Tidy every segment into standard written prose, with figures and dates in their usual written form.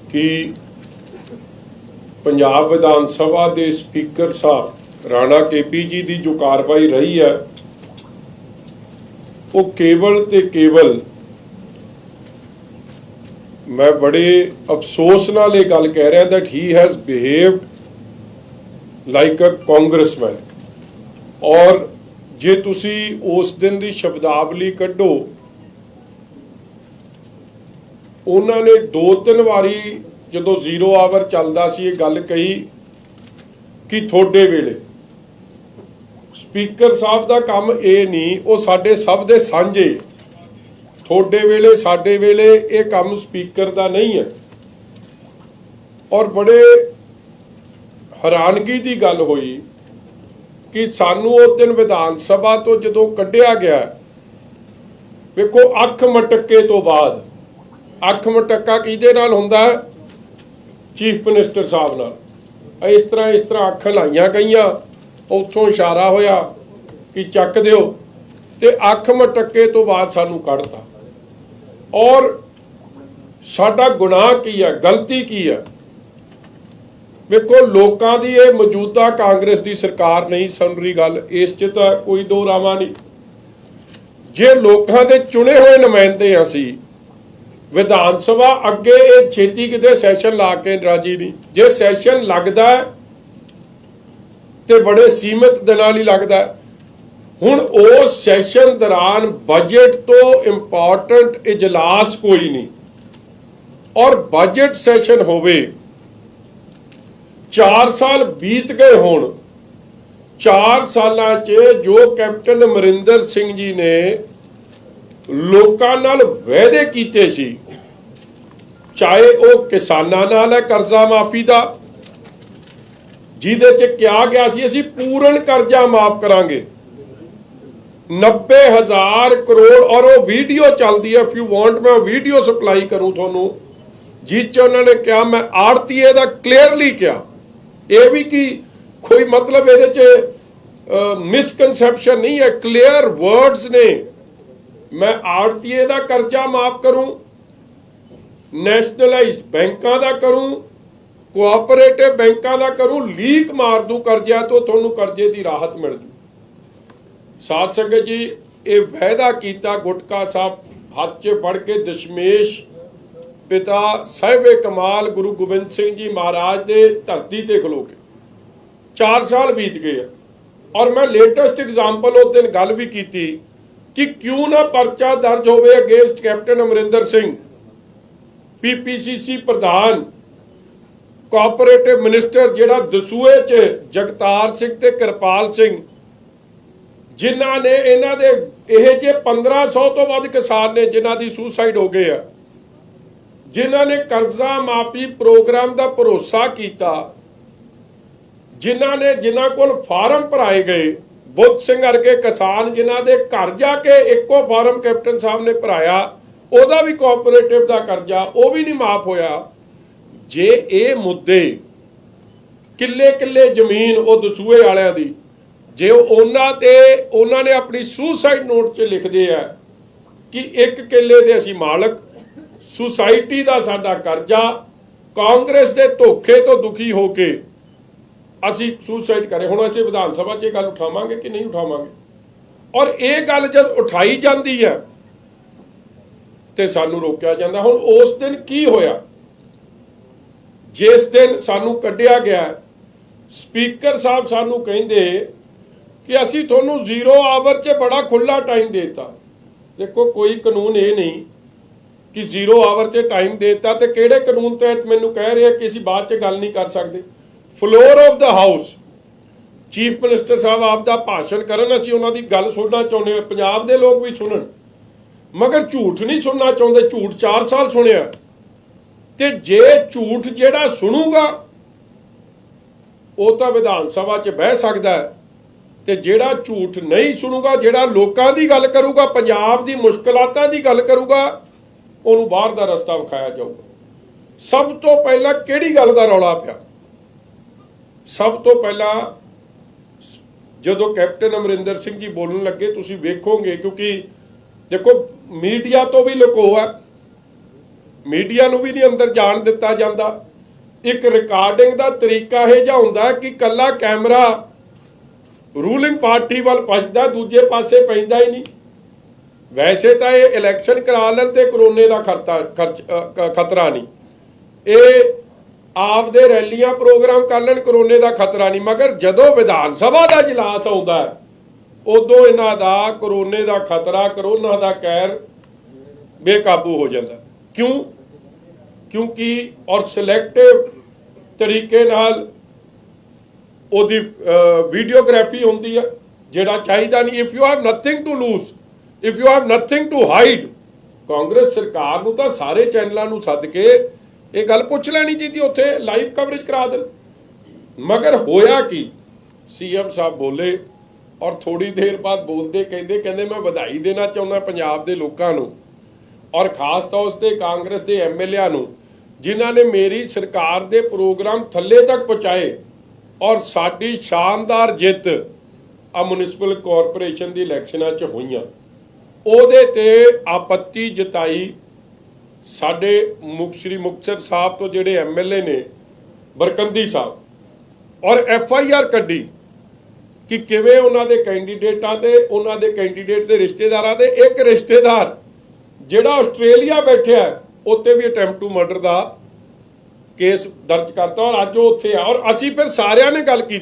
कि पंजाब विधान सभा के स्पीकर साहब राणा केपी जी की जो कार्रवाई रही है वो केवल ते केवल मैं बड़े अफसोस नाल ये गल कह रहा that he has behaved like a congressman. और जे तुसी उस दिन की शब्दावली कड्डो, उन्होंने 2-3 वारी जो 0 आवर चलता सी ये गल कही कि थोड़े वेले स्पीकर साहब का काम ये नहीं, वो साडे सब दे सांझे, थोड़े वेले साडे वेले ये काम स्पीकर का नहीं है। और बड़े हैरानगी की गल हुई कि सानू उस दिन विधान सभा तो जो कढ़िया गया, वेखो अख मटके तो बाद, अख मटक्का किहदे नाल हुंदा है? चीफ मिनिस्टर साहब नाल। इस तरह अख लाइया गईयां, उत्थों इशारा होया कि चक दिओ, ते अख मटके तो बाद सानू कढ़ता। और साडा गुनाह की है, गलती की है? वेखो लोकां दी ये मौजूदा कांग्रेस की सरकार नहीं सुन रही गल, इस च तां कोई दो रामा नहीं। जे लोकां दे चुने हुए नुमाइंदे असी विधान सभा अगे ये छेती किते सैशन ला के राजी नहीं। जे सैशन लगता है तो बड़े सीमित दिनां लई लगता है। हुण उस सैशन दौरान बजट तो इंपॉर्टेंट इजलास कोई नहीं, और बजट सैशन होवे, 4 साल बीत गए होण, 4 सालां च जो कैप्टन अमरिंदर सिंह जी ने लोकां नाल वायदे कीते सी, चाहे वो किसानां नाल है कर्जा माफी दा, जिहदे च क्या गया सी असीं पूर्ण कर्जा माफ करांगे 90,000 करोड़। और वो वीडियो चलती है, इफ यू वांट मैं वीडियो सप्लाई करूं तुहानूं, जिस च उन्होंने कहा, मैं आड़तीए दा क्लीयरली कहा, यह भी कि कोई मतलब ये मिसकनसैप्शन नहीं है, क्लीयर वर्ड्स ने। मैं आड़तीए दा कर्जा माफ करूं, नैशनलाइज्ड बैंकां दा करूं, कोआपरेटिव बैंकां दा करूं, लीक मार दूं कर्जा तो तुहानूं कर्जे की राहत मिल जू। साध संगत जी, ये वायदा किया गुटका साहब हाथ च फड़ के दशमेश पिता साहिबे कमाल गुरु गोबिंद सिंह जी महाराज के धरती ते खलो के 4 साल बीत गए। और मैं लेटेस्ट एग्जाम्पल उस दिन गल भी की कि क्यों ना परचा दर्ज होवे against captain Amarinder Singh, PPCC प्रधान, कोआपरेटिव मिनिस्टर जिहड़ा दसूए च जगतार सिंह ते कृपाल सिंह, जिन्हां ने इन्हां दे इह जे 1500 तो वध किसान ने जिन्हां दी सुसाइड हो गए, जिन्हां ने कर्जा माफी प्रोग्राम का भरोसा किया, जिन्हां कोल फार्म भराए गए, बुद्ध सिंह वर्गे किसान जिन्हां दे घर जाके एको फार्म कैप्टन साहब ने भराया, ਉਹਦਾ भी कोआपरेटिव का कर्जा वो भी नहीं माफ होया। जे ये मुद्दे किले किले जमीन वो दसूए वालियां दी, जे उन्होंने अपनी सुसाइड नोट च लिखते हैं कि 1 किले दे असीं मालक, सुसाइटी का साडा कर्जा, कांग्रेस के धोखे तो दुखी होके असीं सुसाइड करें। हुण असीं विधान सभा च गल उठावांगे कि नहीं उठावांगे? और ये गल जब उठाई जाती है तो सानू रोकया जाता। हुण उस दिन की होया? जिस दिन सानू कढ़िया गया, स्पीकर साहब सानू कहिंदे कि असीं तुहानूं 0 आवर च बड़ा खुला टाइम देता। देखो कोई कानून ये नहीं कि 0 आवर च टाइम देता, तो किहड़े कानून तहत मैनू कह रहे कि असीं बाद च गल नहीं कर सकते? Floor of the house chief minister साहब आपदा भाषण करन, असीं उन्हां दी गल सुनना चाहुंदे, पंजाब दे लोग भी सुनन, मगर झूठ नहीं सुनना चाहते। झूठ 4 साल सुनिया, ते जे झूठ जेड़ा सुनूगा वो तो विधान सभा च बह सकता है, ते जेड़ा झूठ नहीं सुनूगा, जेड़ा लोकां दी गल करूगा, पंजाब दी मुश्किलातां दी गल करूगा, उहनूं बाहर दा रस्ता विखाया जाऊगा। सब तो पहला किहड़ी गल दा रौला पिया? सब तो पहला जदों कैप्टन अमरिंदर सिंह जी बोलण लगे, तुसीं वेखोगे, क्योंकि देखो मीडिया तो भी लुको है, मीडिया नूं भी नहीं अंदर जाण दिता जाता। एक रिकॉर्डिंग का तरीका यह जिहा हुंदा कि कल्ला कैमरा रूलिंग पार्टी वाल भजदा, दूजे पासे पैंदा ही नहीं। वैसे तो ये इलैक्शन करा लैण ते करोने का खतरा नहीं, ये आपदे रैलियां प्रोग्राम कर लैण करोने का खतरा नहीं, मगर जदों विधान सभा का इजलास आउंदा उदों इन्हां दा करोने का खतरा, करोना का कहर बेकाबू हो जाता। क्यों? क्योंकि और सिलैक्टिव तरीके नाल ओदी वीडियोग्राफी होंदी है, जिहड़ा चाहिदा नहीं। If you have nothing to lose, if you have nothing to hide, Congress सरकार नूं तां सारे चैनलों नूं सद के ये गल पुछ लैनी चाहिए, उत्थे लाइव कवरेज करा देण। मगर होया कि सीएम साहब बोले और थोड़ी देर बाद बोलते कहते मैं बधाई देना चाहुंदा पंजाब दे लोकां नूं और खास तौर ते कांग्रेस के MLA नूं जिन्हां ने मेरी सरकार दे प्रोग्राम थल्ले तक पहुँचाए और साडी शानदार जित आ म्युनिसिपल कॉरपोरेशन की इलैक्शनां च होईयां। ਉਹਦੇ ਤੇ आपत्ति जताई साडे श्री मुक्तसर साहब तो ਜਿਹੜੇ MLA ने बरकंदी साहब, और FIR ਕੱਢੀ कि किवें उन्हां दे कैंਡੀਡੇਟਾਂ ते उन्हां दे कैंਡੀਡੇਟ ਦੇ ਰਿਸ਼ਤੇਦਾਰਾਂ ਦੇ एक रिश्तेदार ਜਿਹੜਾ ਆਸਟ੍ਰੇਲੀਆ बैठा है उत्ते भी अटैम्प्ट टू मर्डर का केस दर्ज करता और अज वो उत्थे आ। और असीं फिर सारिਆਂ ने गल की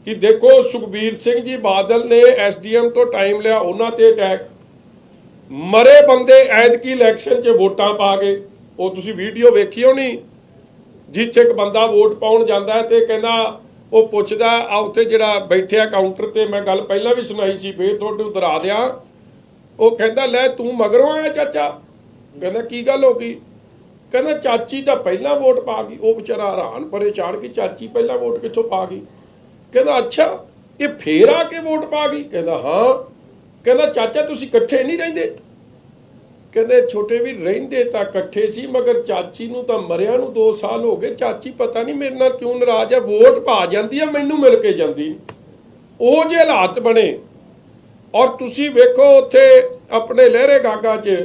कि देखो सुखबीर सिंह जी बादल ने SDM तो टाइम लिया, उन्हां ते अटैक, मरे बंदे ऐतकी इलैक्शन च वोटां पा गए। वो तुसीं वीडियो वेखी होनी जिस एक बंदा वोट पाउण जांदा है ते कहंदा वो पुछदा आ उत्थे जिहड़ा बैठिया काउंटर ते, मैं गल पहलां भी सुनाई सी फिर तुहानूं दोहरा दियां, वो कहंदा लै तूं मगरों आया चाचा, कहंदा की गल हो गई, कहंदा चाची तां पहलां वोट पा गई। वो बेचारा हैरान परेशान कि चाची पहलां वोट कित्थों पा गई। कहता अच्छा ये फिर आके वोट पा गई, कहता हाँ, कहता चाचा तुसी कट्ठे नहीं रहिंदे, कहते छोटे भी रहिंदे तां कट्ठे सी मगर चाची नूं तां मरिया नूं 2 साल हो गए, चाची पता नहीं मेरे नाल क्यों नाराज है, वोट पा जांदी है मैनूं मिल के जांदी। ਉਹ जे हालात बने और तुसी वेखो उत्थे अपने लहरे गागा च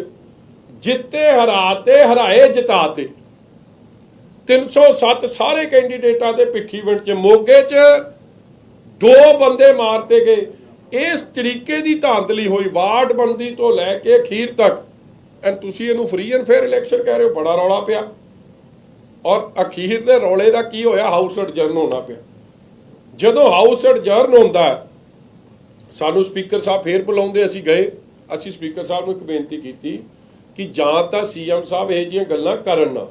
जिते हराते हराए जिताते 307 सारे कैंਡੀਡੇਟਾਂ ਦੇ ਭਿੱਖੀਵਿੰਡ च मोगे च 2 बंदे मारते गए। इस तरीके की धांधली हुई वार्ड बंदी तो लैके अखीर तक, एंड तुसी इहनूं फ्री एंड फेयर इलैक्शन कह रहे हो, बड़ा रौला पिया। और अखीर दे रौले का की होया, हाउस एडजर्न होना पिया। जदों हाउस एडजर्न होंदा सानूं स्पीकर साहब फिर बुलाउंदे, असीं गए, असीं स्पीकर साहब नूं एक बेनती कीती कि जां तां CM साहब इह जिहियां गल्लां करन ना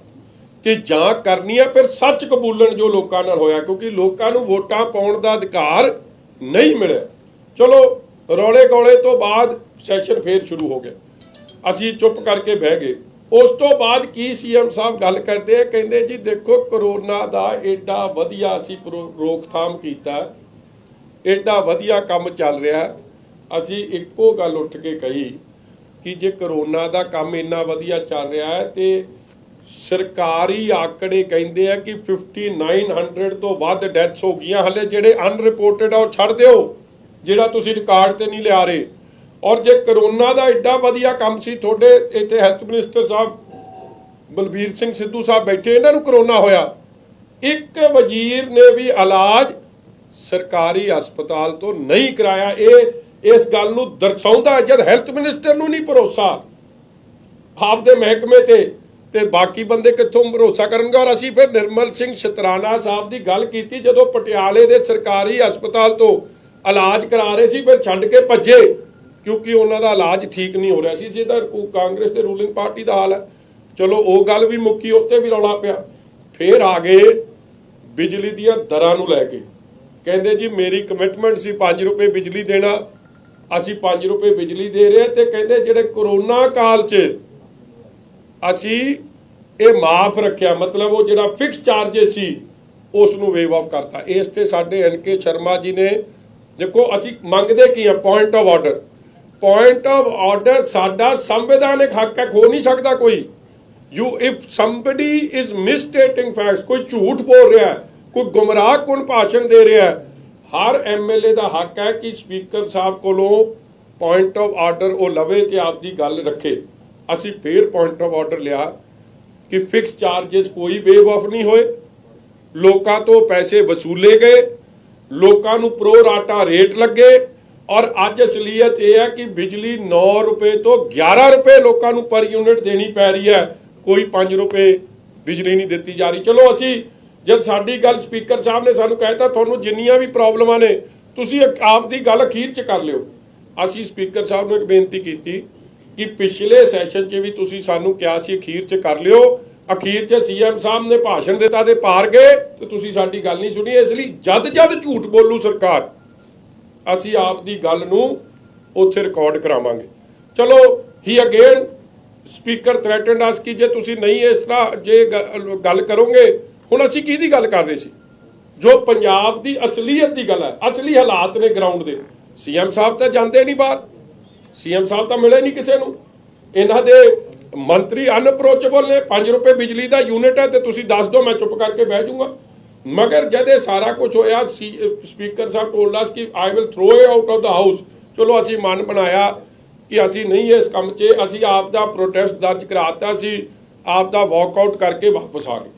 ते जां करनी है फिर सच कबूलन जो लोगों नाल होया, क्योंकि लोगों नूं वोटां पाउण दा अधिकार नहीं मिले। चलो रौले गौले तो बाद सैशन फिर शुरू हो गया, असीं चुप करके बह गए। उस तो बाद की CM साहब गल करते हैं, कहंदे जी देखो करोना दा एडा वधिया असीं रोकथाम कीता, एडा वधिया काम चल रहा, असीं इक्को गल उठ के कही कि जे करोना दा काम इन्ना वधिया चल रहा है तो सरकारी आंकड़े कहते हैं कि 5900 तो वध डैथ्स हो गई, हले जेडे अनरिपोर्टेड आ वो छड़ दिओ, जेड़ा तुसीं रिकॉर्ड ते नहीं लिया रहे। और जे करोना का एडा वधिया काम सी, तुहाडे इत्थे हैल्थ मिनिस्टर साहब बलबीर सिंह सिद्धू साहब बैठे, इन्हां नूं करोना होया, एक वजीर ने भी इलाज सरकारी हस्पताल तो नहीं कराया। ये इस गल नूं दर्शाउंदा जद हैल्थ मिनिस्टर नूं नहीं भरोसा आपदे महकमे ते बाकी बंदे कित्थों भरोसा करनगे। और असीं फिर निर्मल सिंह शतराना साहब की गल की, जदों पटियाले दे सरकारी हस्पताल तो इलाज करा रहे सी फिर छड्ड के भज्जे क्योंकि उन्हां दा इलाज ठीक नहीं हो रहा सी। जे तां कांग्रेस ते रूलिंग पार्टी का हाल है। चलो वो गल भी मुक्की, उत्ते भी रौला पिया। फिर आ गए बिजली दियां दरां नूं लैके, कहंदे जी मेरी कमिटमेंट सी 5 रुपए बिजली देना, असीं 5 रुपए बिजली दे रहे ते कहंदे जिहड़े कोरोना काल च असी ये माफ रखिया, मतलब वो जिहड़ा फिक्स चार्जेस सी उसनूं वेव ऑफ करता। इस ते साडे NK शर्मा जी ने देखो असी मंगते की है point of order, point of order साडा संवैधानिक हक है, खो नहीं सकता कोई। You if somebody is misstating facts, कोई झूठ बोल रहा है, कोई गुमराह कुन भाषण दे रहा है, हर MLA का हक है कि स्पीकर साहब कोलों पॉइंट ऑफ ऑर्डर वो लवे ते आपकी गल रखे। असी फिर पॉइंट ऑफ ऑर्डर लिया कि फिक्स चार्जेस कोई वेव ऑफ नहीं होए, लोगों तो पैसे वसूले गए, लोगों को प्रो राटा रेट लगे और अज असलीयत यह है कि बिजली 9 रुपए तो 11 रुपए लोगों को पर यूनिट देनी पै रही है, कोई 5 रुपए बिजली नहीं दी जा रही। चलो असी जब साडी गल स्पीकर साहब ने सानू कहता तुहानू जिन्नियां भी प्रॉब्लमां ने तुसी आप दी गल अखीर च कर लिओ। असी स्पीकर साहब ने एक बेनती की कि पिछले सैशन च भी तुसी सानू क्या सी अखीर च कर लिओ, अखीर च सीएम साहब ने भाषण दिता ते पार गए तो तुसी साडी गल नहीं सुनी, इसलिए जद जद झूठ बोलू सरकार असी आप दी गल नू उत्थे रिकॉर्ड करावांगे। चलो ही अगेन स्पीकर थ्रैटनड अस कि जे तुसी नहीं इस तरह जे गल करोगे, हुण असी किहदी गल कर रहे सी, जो पंजाब दी असलीयत दी गल है, असली हालात ने ग्राउंड दे। सीएम साहब तो जाते नहीं बाहर, सीएम साहब तो मिले नहीं किसी नूं, इन्हां दे मंत्री अनअप्रोचेबल ने, 5 रुपए बिजली का यूनिट है तो तुसी दस दो मैं चुप करके बह जाऊंगा। मगर जब सारा कुछ होया स्पीकर साहब टोल्ड अस कि I will throw it out of the house. चलो असी मन बनाया कि असी नहीं इस काम च, असी आप दा प्रोटेस्ट दर्ज कराता सी, आप दा वॉकआउट करके वापस आ गए।